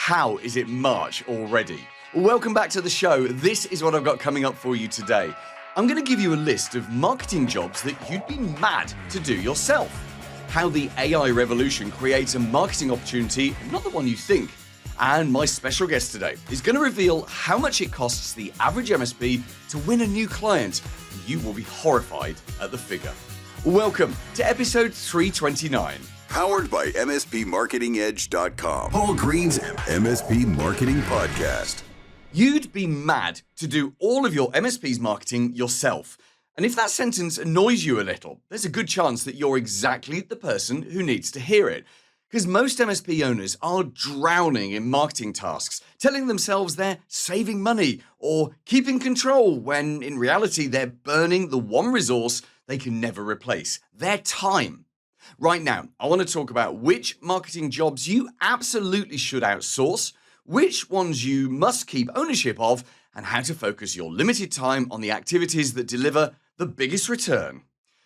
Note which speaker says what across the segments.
Speaker 1: How is it March already? Welcome back to the show. This is what I've got coming up for you today. I'm going to give you a list of marketing jobs that you'd be mad to do yourself. How the AI revolution creates a marketing opportunity, not the one you think. And my special guest today is going to reveal how much it costs the average MSP to win a new client. You will be horrified at the figure. Welcome to episode 329.
Speaker 2: Powered by MSPMarketingEdge.com. Paul Green's MSP Marketing Podcast.
Speaker 1: You'd be mad to do all of your MSP's marketing yourself. And if that sentence annoys you a little, there's a good chance that you're exactly the person who needs to hear it. Because most MSP owners are drowning in marketing tasks, telling themselves they're saving money or keeping control, when in reality they're burning the one resource they can never replace, their time. Right now, I want to talk about which marketing jobs you absolutely should outsource, which ones you must keep ownership of, and how to focus your limited time on the activities that deliver the biggest return.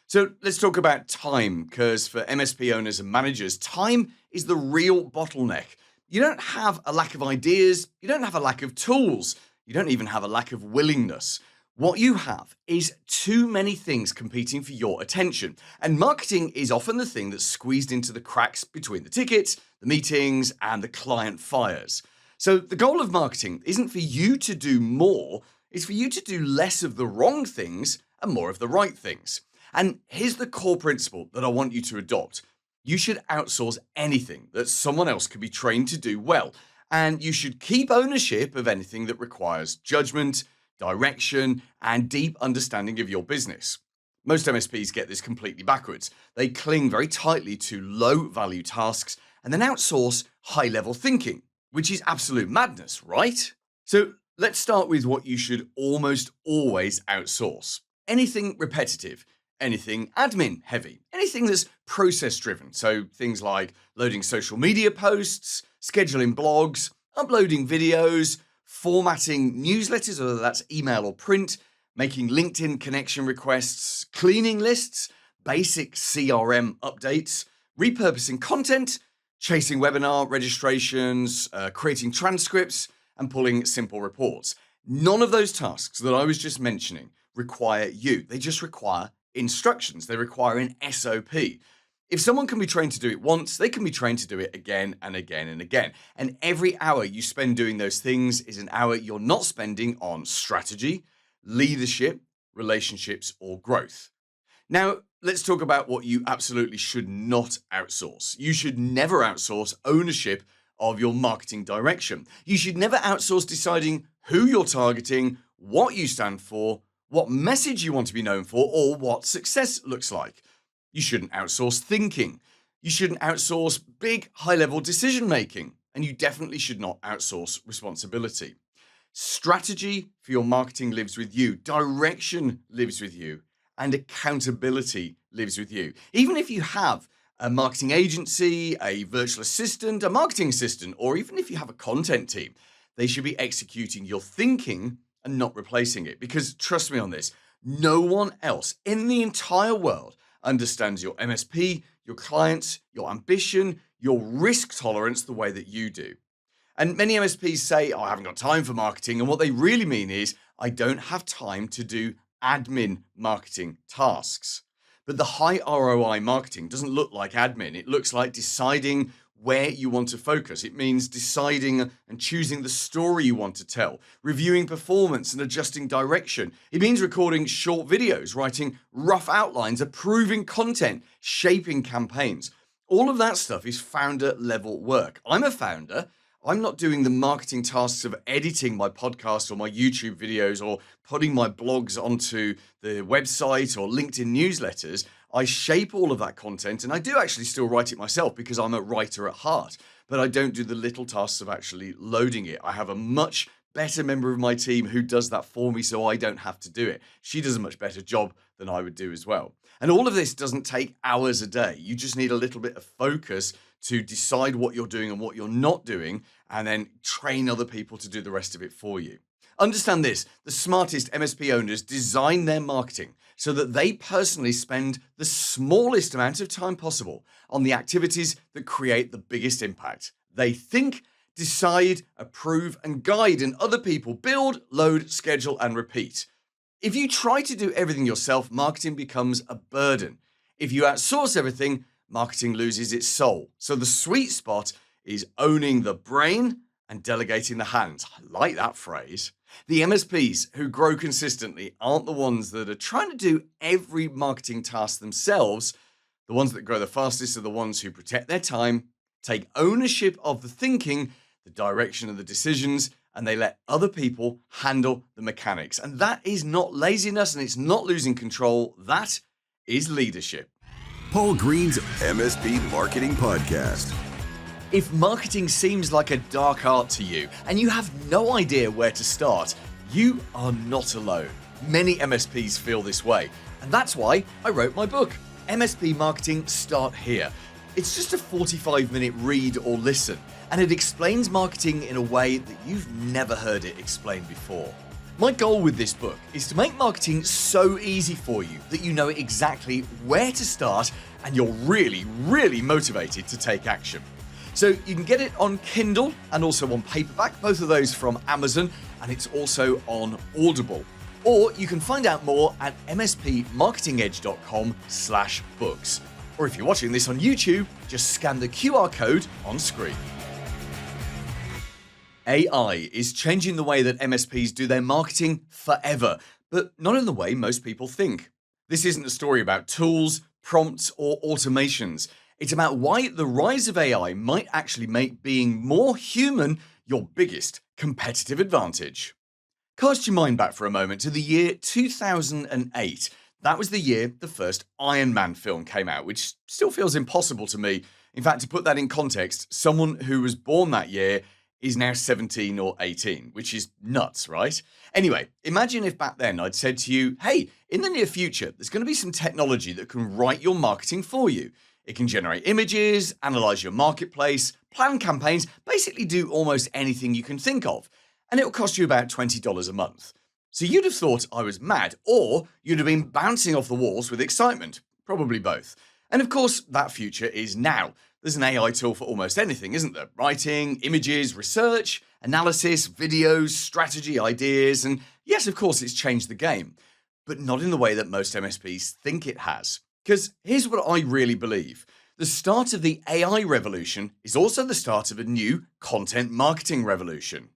Speaker 1: So let's talk about time, because for MSP owners and managers, time is the real bottleneck. You don't have a lack of ideas, you don't have a lack of tools, you don't even have a lack of willingness. What you have is too many things competing for your attention, and marketing is often the thing that's squeezed into the cracks between the tickets, the meetings, and the client fires. So the goal of marketing isn't for you to do more, it's for you to do less of the wrong things and more of the right things. And here's the core principle that I want you to adopt. You should outsource anything that someone else could be trained to do well, and you should keep ownership of anything that requires judgment, direction, and deep understanding of your business. Most MSPs get this completely backwards. They cling very tightly to low-value tasks and then outsource high-level thinking, which is absolute madness, right? So let's start with what you should almost always outsource. Anything repetitive, anything admin heavy, anything that's process driven. So things like loading social media posts, scheduling blogs, uploading videos, formatting newsletters, whether that's email or print, making LinkedIn connection requests, cleaning lists, basic CRM updates, repurposing content, chasing webinar registrations, creating transcripts, and pulling simple reports. None of those tasks that I was just mentioning require you. They just require instructions. They require an SOP. If someone can be trained to do it once, they can be trained to do it again and again and again. And every hour you spend doing those things is an hour you're not spending on strategy, leadership, relationships, or growth. Now, let's talk about what you absolutely should not outsource. You should never outsource ownership of your marketing direction. You should never outsource deciding who you're targeting, what you stand for, what message you want to be known for, or what success looks like. You shouldn't outsource thinking. You shouldn't outsource big, high-level decision-making. And you definitely should not outsource responsibility. Strategy for your marketing lives with you. Direction lives with you. And accountability lives with you. Even if you have a marketing agency, a virtual assistant, a marketing assistant, or even if you have a content team, they should be executing your thinking and not replacing it. Because trust me on this, no one else in the entire world understands your MSP, your clients, your ambition, your risk tolerance the way that you do. And many MSPs say, I haven't got time for marketing. And what they really mean is, I don't have time to do admin marketing tasks. But the high ROI marketing doesn't look like admin. It looks like deciding where you want to focus. It means deciding and choosing the story you want to tell, reviewing performance and adjusting direction. It means recording short videos, writing rough outlines, approving content, shaping campaigns. All of that stuff is founder level work. I'm a founder. I'm not doing the marketing tasks of editing my podcast or my YouTube videos or putting my blogs onto the website or LinkedIn newsletters. I shape all of that content, and I do actually still write it myself because I'm a writer at heart, but I don't do the little tasks of actually loading it. I have a much better member of my team who does that for me, so I don't have to do it. She does a much better job than I would do as well. And all of this doesn't take hours a day. You just need a little bit of focus to decide what you're doing and what you're not doing, and then train other people to do the rest of it for you. Understand this, the smartest MSP owners design their marketing so that they personally spend the smallest amount of time possible on the activities that create the biggest impact. They think, decide, approve, and guide, and other people build, load, schedule, and repeat. If you try to do everything yourself, marketing becomes a burden. If you outsource everything, marketing loses its soul. So the sweet spot is owning the brain and delegating the hands. I like that phrase. The MSPs who grow consistently aren't the ones that are trying to do every marketing task themselves. The ones that grow the fastest are the ones who protect their time, take ownership of the thinking, the direction of the decisions, and they let other people handle the mechanics. And that is not laziness and it's not losing control. That is leadership.
Speaker 2: Paul Green's MSP Marketing Podcast.
Speaker 1: If marketing seems like a dark art to you and you have no idea where to start, you are not alone. Many MSPs feel this way. And that's why I wrote my book, MSP Marketing Start Here. It's just a 45-minute read or listen, and it explains marketing in a way that you've never heard it explained before. My goal with this book is to make marketing so easy for you that you know exactly where to start and you're really, really motivated to take action. So you can get it on Kindle and also on paperback, both of those from Amazon, and it's also on Audible. Or you can find out more at mspmarketingedge.com/books. Or if you're watching this on YouTube, just scan the QR code on screen. AI is changing the way that MSPs do their marketing forever, but not in the way most people think. This isn't a story about tools, prompts, or automations. It's about why the rise of AI might actually make being more human your biggest competitive advantage. Cast your mind back for a moment to the year 2008. That was the year the first Iron Man film came out, which still feels impossible to me. In fact, to put that in context, someone who was born that year is now 17 or 18, which is nuts, right? Anyway, imagine if back then I'd said to you, hey, in the near future, there's going to be some technology that can write your marketing for you. It can generate images, analyze your marketplace, plan campaigns, basically do almost anything you can think of. And it will cost you about $20 a month. So you'd have thought I was mad, or you'd have been bouncing off the walls with excitement. Probably both. And of course, that future is now. There's an AI tool for almost anything, isn't there? Writing, images, research, analysis, videos, strategy, ideas, and yes, of course, it's changed the game. But not in the way that most MSPs think it has. Because here's what I really believe. The start of the AI revolution is also the start of a new content marketing revolution.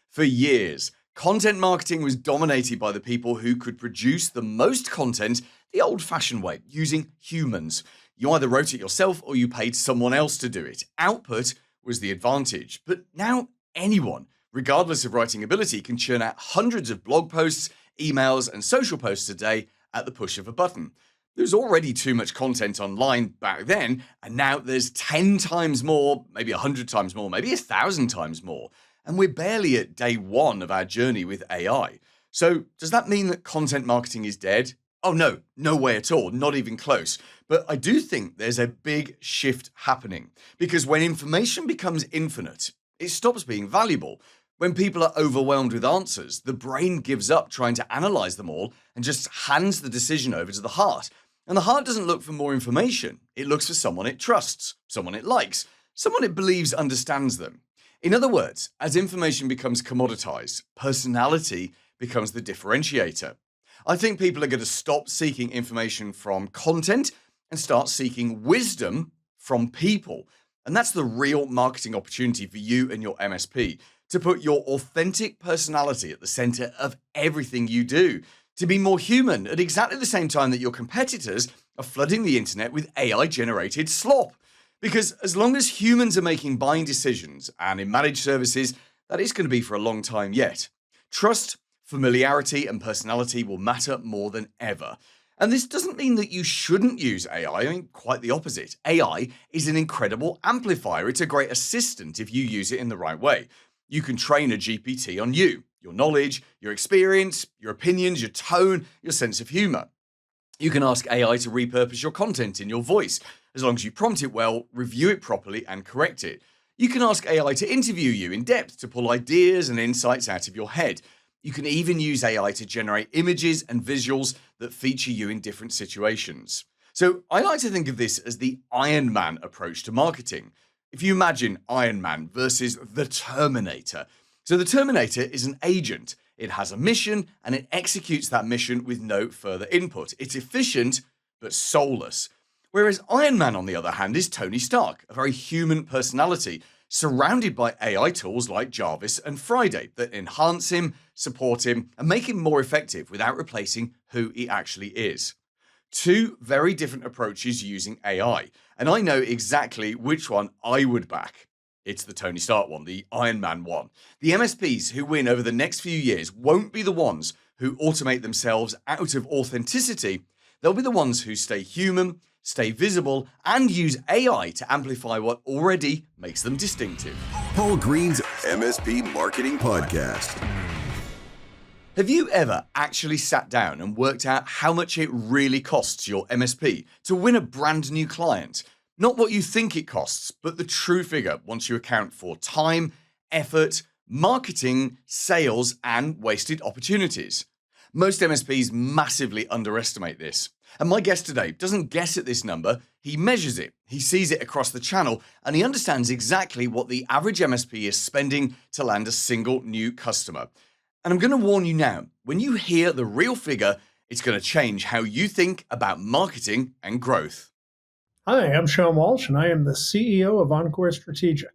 Speaker 1: For years, content marketing was dominated by the people who could produce the most content the old-fashioned way, using humans. You either wrote it yourself or you paid someone else to do it. Output was the advantage. But now anyone, regardless of writing ability, can churn out hundreds of blog posts, emails, and social posts a day at the push of a button. There's already too much content online back then, and now there's 10 times more, maybe 100 times more, maybe 1,000 times more. And we're barely at day one of our journey with AI. So does that mean that content marketing is dead? Oh no, no way at all, not even close. But I do think there's a big shift happening, because when information becomes infinite, it stops being valuable. When people are overwhelmed with answers, the brain gives up trying to analyze them all and just hands the decision over to the heart. And the heart doesn't look for more information. It looks for someone it trusts, someone it likes, someone it believes understands them. In other words, as information becomes commoditized, personality becomes the differentiator. I think people are going to stop seeking information from content and start seeking wisdom from people. And that's the real marketing opportunity for you and your MSP, to put your authentic personality at the center of everything you do, to be more human at exactly the same time that your competitors are flooding the internet with AI-generated slop. Because as long as humans are making buying decisions, and in managed services, that is going to be for a long time yet, trust, familiarity, and personality will matter more than ever. And this doesn't mean that you shouldn't use AI. I mean, quite the opposite. AI is an incredible amplifier. It's a great assistant if you use it in the right way. You can train a GPT on you, your knowledge, your experience, your opinions, your tone, your sense of humor. You can ask AI to repurpose your content in your voice, as long as you prompt it well, review it properly, and correct it. You can ask AI to interview you in depth to pull ideas and insights out of your head. You can even use AI to generate images and visuals that feature you in different situations. So I like to think of this as the Iron Man approach to marketing. If you imagine Iron Man versus the Terminator. So the Terminator is an agent. It has a mission and it executes that mission with no further input. It's efficient but soulless. Whereas Iron Man, on the other hand, is Tony Stark, a very human personality, surrounded by AI tools like Jarvis and Friday that enhance him, support him, and make him more effective without replacing who he actually is. Two very different approaches using AI, and I know exactly which one I would back. It's the Tony Stark one, the Iron Man one. The MSPs who win over the next few years won't be the ones who automate themselves out of authenticity. They'll be the ones who stay human, stay visible, and use AI to amplify what already makes them distinctive.
Speaker 2: Paul Green's MSP Marketing Podcast.
Speaker 1: Have you ever actually sat down and worked out how much it really costs your MSP to win a brand new client? Not what you think it costs, but the true figure once you account for time, effort, marketing, sales, and wasted opportunities. Most MSPs massively underestimate this. And my guest today doesn't guess at this number, he measures it, he sees it across the channel, and he understands exactly what the average MSP is spending to land a single new customer. And I'm going to warn you now, when you hear the real figure, it's going to change how you think about marketing and growth.
Speaker 3: Hi, I'm Sean Walsh, and I am the CEO of Encore Strategic.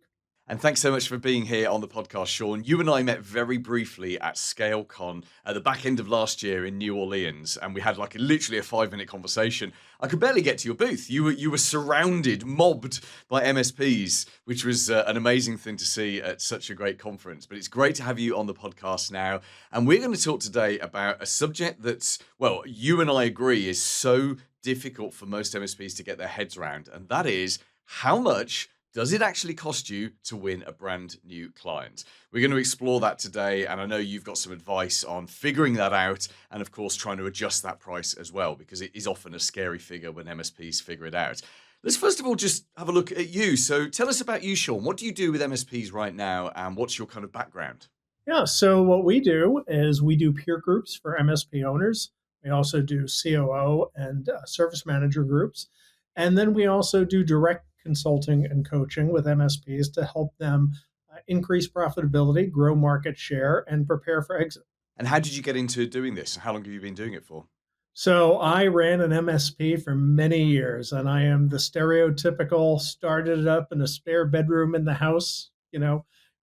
Speaker 1: And thanks so much for being here on the podcast, Sean. You and I met very briefly at ScaleCon at the back end of last year in New Orleans, and we had literally a 5-minute conversation. I could barely get to your booth. You were surrounded, mobbed by MSPs, which was an amazing thing to see at such a great conference. But it's great to have you on the podcast now. And we're going to talk today about a subject that's, well, you and I agree is so difficult for most MSPs to get their heads around, and that is how much does it actually cost you to win a brand new client? We're going to explore that today, and I know you've got some advice on figuring that out and, of course, trying to adjust that price as well, because it is often a scary figure when MSPs figure it out. Let's first of all just have a look at you. So tell us about you, Sean. What do you do with MSPs right now, and what's your kind of background?
Speaker 3: Yeah, so what we do is we do peer groups for MSP owners. We also do COO and service manager groups. And then we also do direct consulting and coaching with MSPs to help them increase profitability, grow market share, and prepare for exit.
Speaker 1: And how did you get into doing this? How long have you been doing it for?
Speaker 3: So I ran an MSP for many years, and I am the stereotypical, started it up in a spare bedroom in the house,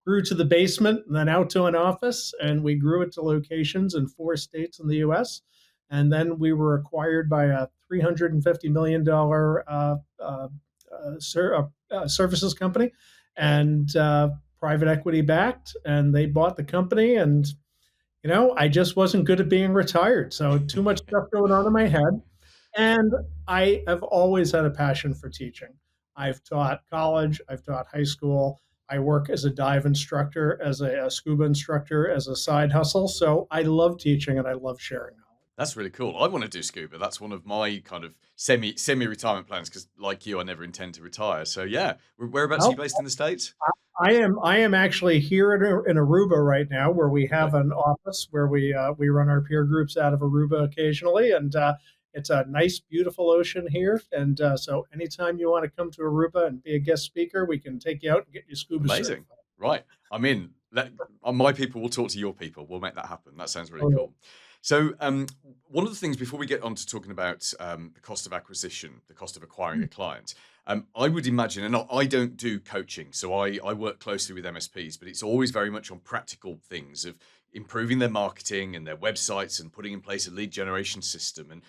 Speaker 3: grew to the basement and then out to an office, and we grew it to locations in 4 states in the US. And then we were acquired by a $350 million services company, and private equity backed, and they bought the company. And I just wasn't good at being retired, so too much stuff going on in my head. And I have always had a passion for teaching. I've taught college, I've taught high school, I work as a dive instructor, as a scuba instructor, as a side hustle. So I love teaching and I love sharing knowledge.
Speaker 1: That's really cool. I want to do scuba. That's one of my kind of semi-retirement plans, because like you, I never intend to retire. So yeah, whereabouts are you based in the States?
Speaker 3: I am actually here in Aruba right now, where we have an office where we run our peer groups out of Aruba occasionally, and it's a nice, beautiful ocean here. And so anytime you want to come to Aruba and be a guest speaker, we can take you out and get you scuba.
Speaker 1: Amazing.
Speaker 3: Certified.
Speaker 1: Right. I'm in. My people will talk to your people. We'll make that happen. That sounds really cool. So one of the things, before we get on to talking about the cost of acquisition, the cost of acquiring a client, I would imagine, and I don't do coaching, so I work closely with MSPs, but it's always very much on practical things of improving their marketing and their websites and putting in place a lead generation system.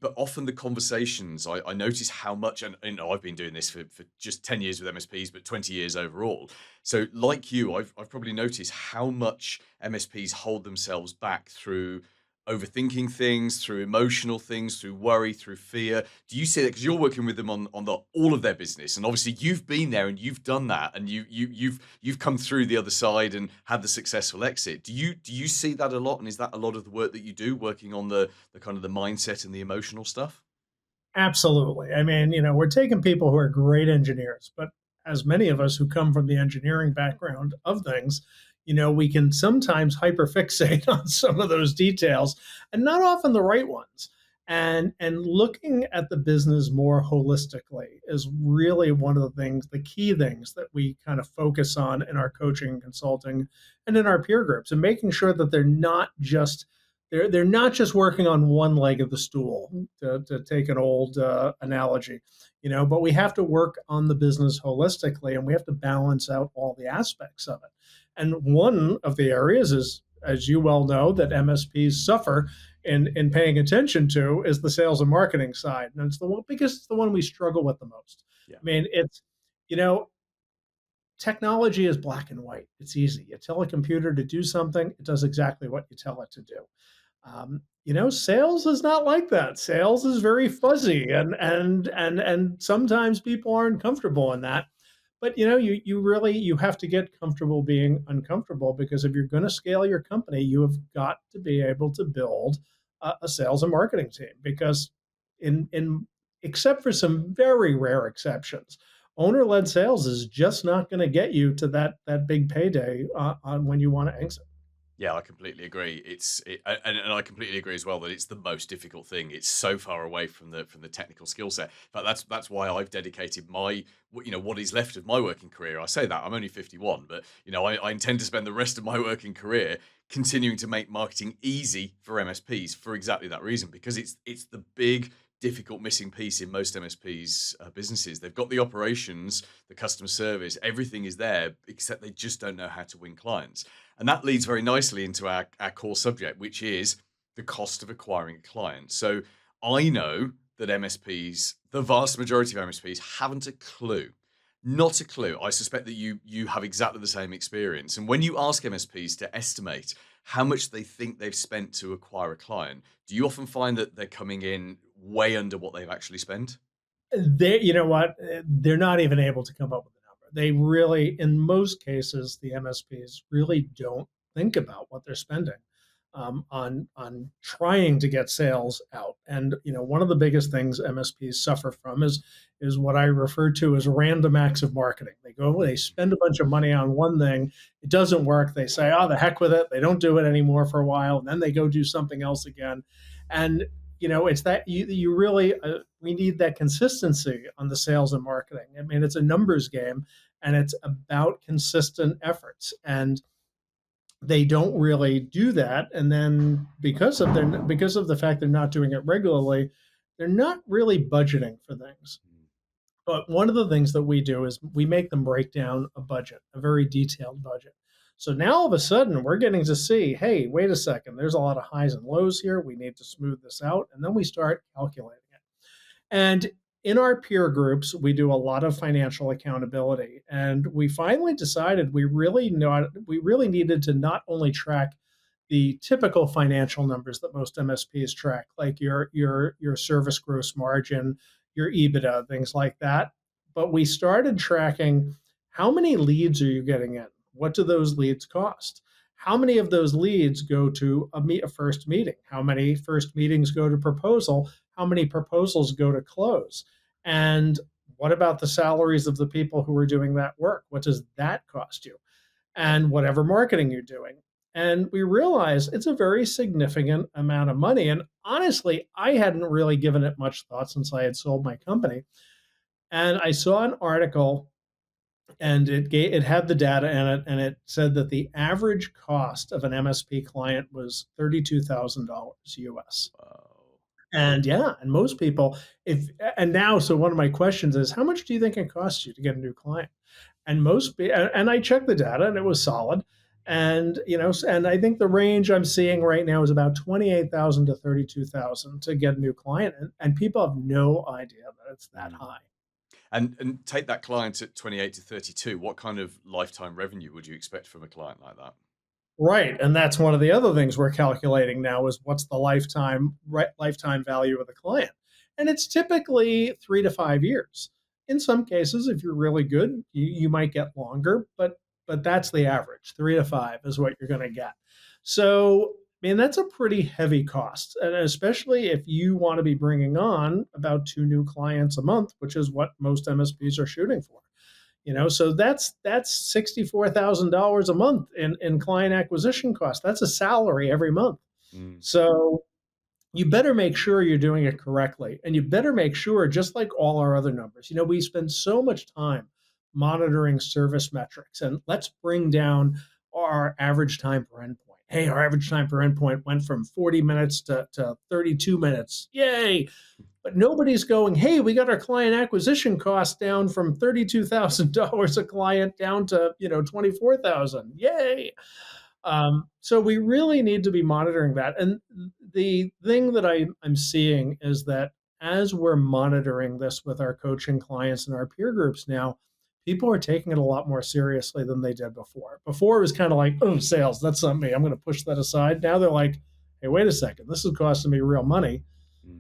Speaker 1: But often the conversations, I notice how much, and I've been doing this for just 10 years with MSPs, but 20 years overall. So like you, I've probably noticed how much MSPs hold themselves back through overthinking things, through emotional things, through worry, through fear. Do you see that? Because you're working with them on all of their business, and obviously you've been there and you've done that, and you've come through the other side and had the successful exit. Do you see that a lot, and is that a lot of the work that you do, working on the kind of the mindset and the emotional stuff?
Speaker 3: Absolutely. I mean, we're taking people who are great engineers, but as many of us who come from the engineering background of things, we can sometimes hyperfixate on some of those details, and not often the right ones. And looking at the business more holistically is really one of the key things that we kind of focus on in our coaching and consulting and in our peer groups, and making sure that they're not just working on one leg of the stool, to take an old analogy, but we have to work on the business holistically, and we have to balance out all the aspects of it. And one of the areas is, as you well know, that MSPs suffer in paying attention to, is the sales and marketing side. And it's the one, because it's the one we struggle with the most.
Speaker 1: Yeah.
Speaker 3: I mean, you know, technology is black and white. It's easy. You tell a computer to do something, it does exactly what you tell it to do. Sales is not like that. Sales is very fuzzy, and sometimes people aren't comfortable in that. But you have to get comfortable being uncomfortable, because if you're going to scale your company, you have got to be able to build a sales and marketing team. Because in except for some very rare exceptions, owner-led sales is just not going to get you to that big payday on when you want to exit.
Speaker 1: Yeah, I completely agree. And I completely agree as well that it's the most difficult thing. It's so far away from the technical skill set. But that's why I've dedicated what is left of my working career. I say that I'm only 51, but I intend to spend the rest of my working career continuing to make marketing easy for MSPs for exactly that reason, because it's the big difficult missing piece in most MSPs businesses. They've got the operations, the customer service, everything is there, except they just don't know how to win clients. And that leads very nicely into our core subject, which is the cost of acquiring a client. So I know that MSPs, the vast majority of MSPs, haven't a clue. Not a clue. I suspect that you have exactly the same experience. And when you ask MSPs to estimate how much they think they've spent to acquire a client, do you often find that they're coming in way under what they've actually spent?
Speaker 3: You know what? They're not even able to come up with a number. They really, in most cases, the MSPs really don't think about what they're spending on trying to get sales out. And one of the biggest things MSPs suffer from is what I refer to as random acts of marketing. They spend a bunch of money on one thing, it doesn't work. They say, "Oh, the heck with it." They don't do it anymore for a while, and then they go do something else again. And it's that you really we need that consistency on the sales and marketing. I mean, it's a numbers game, and it's about consistent efforts. And they don't really do that. And then because of the fact they're not doing it regularly, they're not really budgeting for things. But one of the things that we do is we make them break down a budget, a very detailed budget. So now all of a sudden we're getting to see, hey, wait a second, there's a lot of highs and lows here. We need to smooth this out. And then we start calculating it. And in our peer groups, we do a lot of financial accountability. And we finally decided we really needed to not only track the typical financial numbers that most MSPs track, like your service gross margin, your EBITDA, things like that. But we started tracking, how many leads are you getting in? What do those leads cost? How many of those leads go to a first meeting? How many first meetings go to proposal? How many proposals go to close? And what about the salaries of the people who are doing that work? What does that cost you? And whatever marketing you're doing. And we realize it's a very significant amount of money. And honestly, I hadn't really given it much thought since I had sold my company. And I saw an article, and it had the data in it, and it said that the average cost of an MSP client was $32,000 US.
Speaker 1: Wow.
Speaker 3: And yeah, and most people, if and now, so one of my questions is, how much do you think it costs you to get a new client? And and I checked the data, and it was solid. And and I think the range I'm seeing right now is about 28,000 to 32,000 to get a new client, and people have no idea that it's that
Speaker 1: Mm.
Speaker 3: high.
Speaker 1: And take that client at 28 to 32. What kind of lifetime revenue would you expect from a client like that?
Speaker 3: Right, and that's one of the other things we're calculating now, is what's the lifetime value of the client, and it's typically 3 to 5 years. In some cases, if you're really good, you might get longer, but that's the average. 3 to 5 is what you're going to get. So, I mean, that's a pretty heavy cost, and especially if you want to be bringing on about 2 new clients a month, which is what most MSPs are shooting for. So that's $64,000 a month in client acquisition costs. That's a salary every month.
Speaker 1: Mm.
Speaker 3: So you better make sure you're doing it correctly. And you better make sure, just like all our other numbers, we spend so much time monitoring service metrics, and let's bring down our average time per endpoint. Hey, our average time per endpoint went from 40 minutes to 32 minutes. Yay. But nobody's going, hey, we got our client acquisition cost down from $32,000 a client down to, 24,000. Yay. So we really need to be monitoring that. And the thing that I'm seeing is that as we're monitoring this with our coaching clients and our peer groups now, people are taking it a lot more seriously than they did before. Before it was kind of like, oh, sales, that's not me. I'm going to push that aside. Now they're like, hey, wait a second, this is costing me real money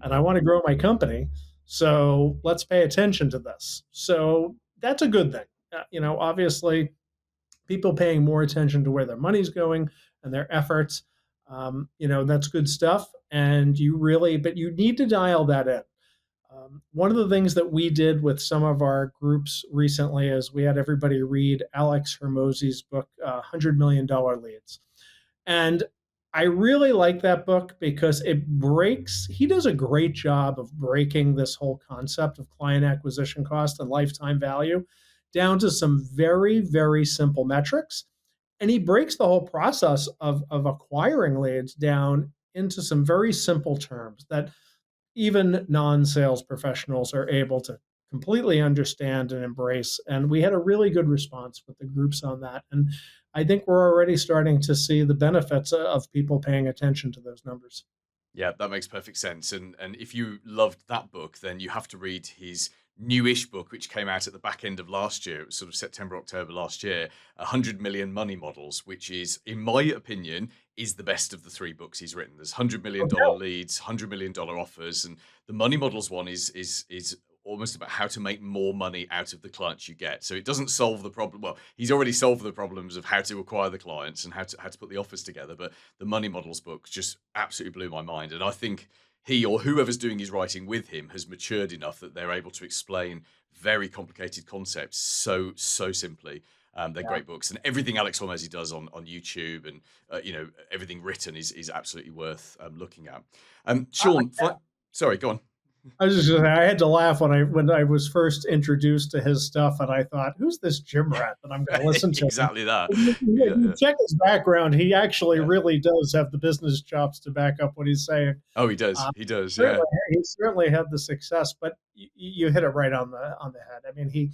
Speaker 3: and I want to grow my company. So let's pay attention to this. So that's a good thing. Obviously, people paying more attention to where their money's going and their efforts. That's good stuff. And but you need to dial that in. One of the things that we did with some of our groups recently is we had everybody read Alex Hermosi's book, $100 Million Leads. And I really like that book because he does a great job of breaking this whole concept of client acquisition cost and lifetime value down to some very, very simple metrics. And he breaks the whole process of acquiring leads down into some very simple terms that even non-sales professionals are able to completely understand and embrace. And we had a really good response with the groups on that. And I think we're already starting to see the benefits of people paying attention to those numbers.
Speaker 1: Yeah, that makes perfect sense. And if you loved that book, then you have to read his newish book, which came out at the back end of last year. It was sort of September, October last year, 100 Million Money Models, which is, in my opinion, is the best of the three books he's written. There's $100 million leads, $100 million offers, and the Money Models one is almost about how to make more money out of the clients you get. So it doesn't solve the problem. Well, he's already solved the problems of how to acquire the clients and how to put the offers together. But the Money Models book just absolutely blew my mind. And I think he or whoever's doing his writing with him has matured enough that they're able to explain very complicated concepts so simply. They're great books, and everything Alex Hormozi does on YouTube and everything written is absolutely worth looking at. Sean, sorry, go on.
Speaker 3: I was just gonna say, I had to laugh when I was first introduced to his stuff, and I thought, "Who's this gym rat that I'm going to listen to?"
Speaker 1: Exactly that.
Speaker 3: Yeah. Check his background; he actually really does have the business chops to back up what he's saying.
Speaker 1: Oh, he does. He does.
Speaker 3: Yeah,
Speaker 1: Yeah.
Speaker 3: he certainly had the success, but you hit it right on the head. I mean, he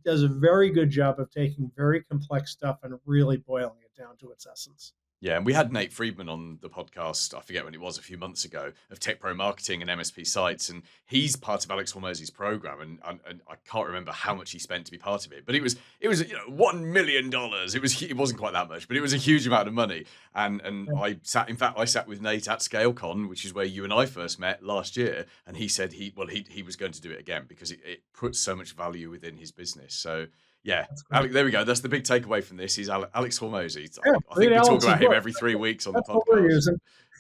Speaker 3: does a very good job of taking very complex stuff and really boiling it down to its essence.
Speaker 1: Yeah, and we had Nate Friedman on the podcast, I forget when it was, a few months ago, of Tech Pro Marketing and MSP sites, and he's part of Alex Hormozi's program, and I can't remember how much he spent to be part of it, but it was $1 million. It wasn't quite that much, but it was a huge amount of money. And I sat with Nate at ScaleCon, which is where you and I first met last year, and he said he was going to do it again because it puts so much value within his business. So yeah, Alex, there we go. That's the big takeaway from this. Is Alex Hormozi. I think we talk about him every 3 weeks on the podcast.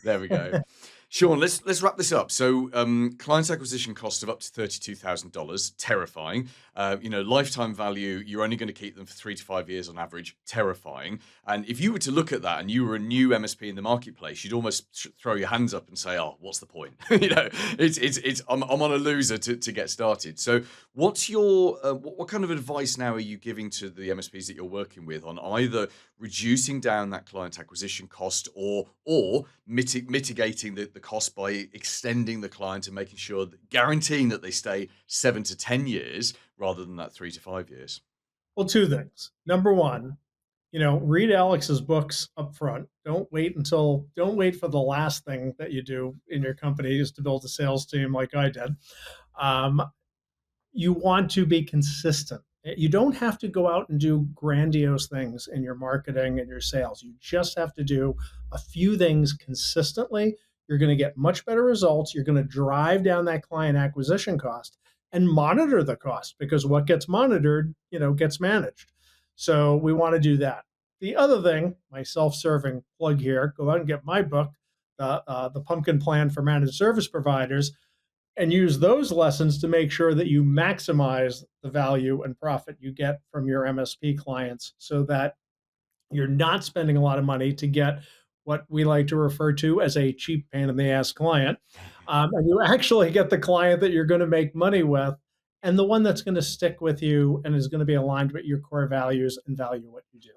Speaker 1: There we go. Sean, let's wrap this up. So, client acquisition cost of up to $32,000, terrifying. Lifetime value, you're only going to keep them for 3 to 5 years on average, terrifying. And if you were to look at that and you were a new MSP in the marketplace, you'd almost throw your hands up and say, "Oh, what's the point?" I'm on a loser to get started. So, what's your what kind of advice now are you giving to the MSPs that you're working with on either reducing down that client acquisition cost or mitigating the cost by extending the client and making sure guaranteeing that they stay 7 to 10 years rather than that 3 to 5 years?
Speaker 3: Well, two things. Number one, read Alex's books up front. Don't wait for the last thing that you do in your company is to build a sales team like I did. You want to be consistent. You don't have to go out and do grandiose things in your marketing and your sales. You just have to do a few things consistently. You're going to get much better results. You're going to drive down that client acquisition cost and monitor the cost, because what gets monitored, gets managed. So we want to do that. The other thing, my self-serving plug here, go out and get my book, The Pumpkin Plan for Managed Service Providers, and use those lessons to make sure that you maximize the value and profit you get from your MSP clients so that you're not spending a lot of money to get what we like to refer to as a cheap pain in the ass client. And you actually get the client that you're going to make money with and the one that's going to stick with you and is going to be aligned with your core values and value what you do.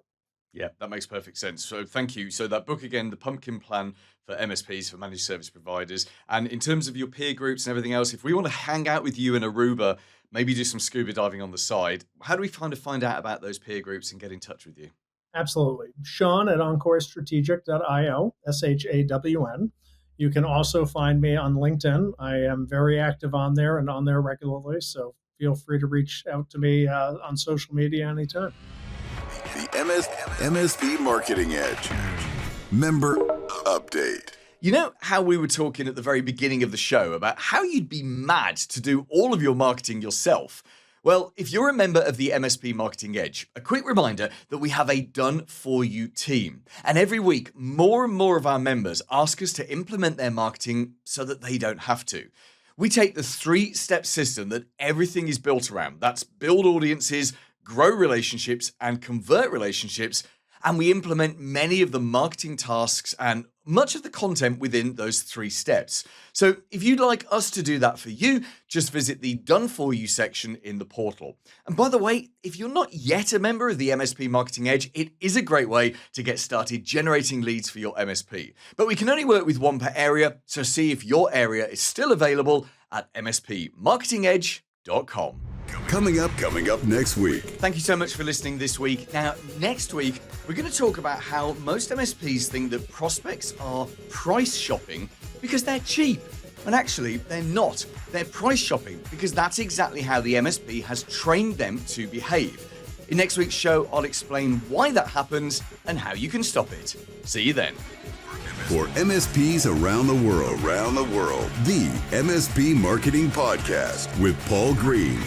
Speaker 1: Yeah, that makes perfect sense. So thank you. So that book again, The Pumpkin Plan for MSPs, for managed service providers. And in terms of your peer groups and everything else, if we want to hang out with you in Aruba, maybe do some scuba diving on the side, how do we find out about those peer groups and get in touch with you?
Speaker 3: Absolutely. Sean at encorestrategic.io, SHAWN. You can also find me on LinkedIn. I am very active on there and on there regularly. So feel free to reach out to me on social media anytime.
Speaker 2: The MSP Marketing Edge. Member update.
Speaker 1: You know how we were talking at the very beginning of the show about how you'd be mad to do all of your marketing yourself? Well, if you're a member of the MSP Marketing Edge, a quick reminder that we have a done-for-you team. And every week, more and more of our members ask us to implement their marketing so that they don't have to. We take the 3-step system that everything is built around. That's build audiences, grow relationships, and convert relationships. And we implement many of the marketing tasks and much of the content within those 3 steps. So if you'd like us to do that for you, just visit the Done For You section in the portal. And by the way, if you're not yet a member of the MSP Marketing Edge, it is a great way to get started generating leads for your MSP. But we can only work with one per area, so see if your area is still available at mspmarketingedge.com.
Speaker 2: Coming up next week.
Speaker 1: Thank you so much for listening this week. Now, next week, we're going to talk about how most MSPs think that prospects are price shopping because they're cheap. And actually, they're not. They're price shopping because that's exactly how the MSP has trained them to behave. In next week's show, I'll explain why that happens and how you can stop it. See you then.
Speaker 2: For MSPs around the world, the MSP Marketing Podcast with Paul Green.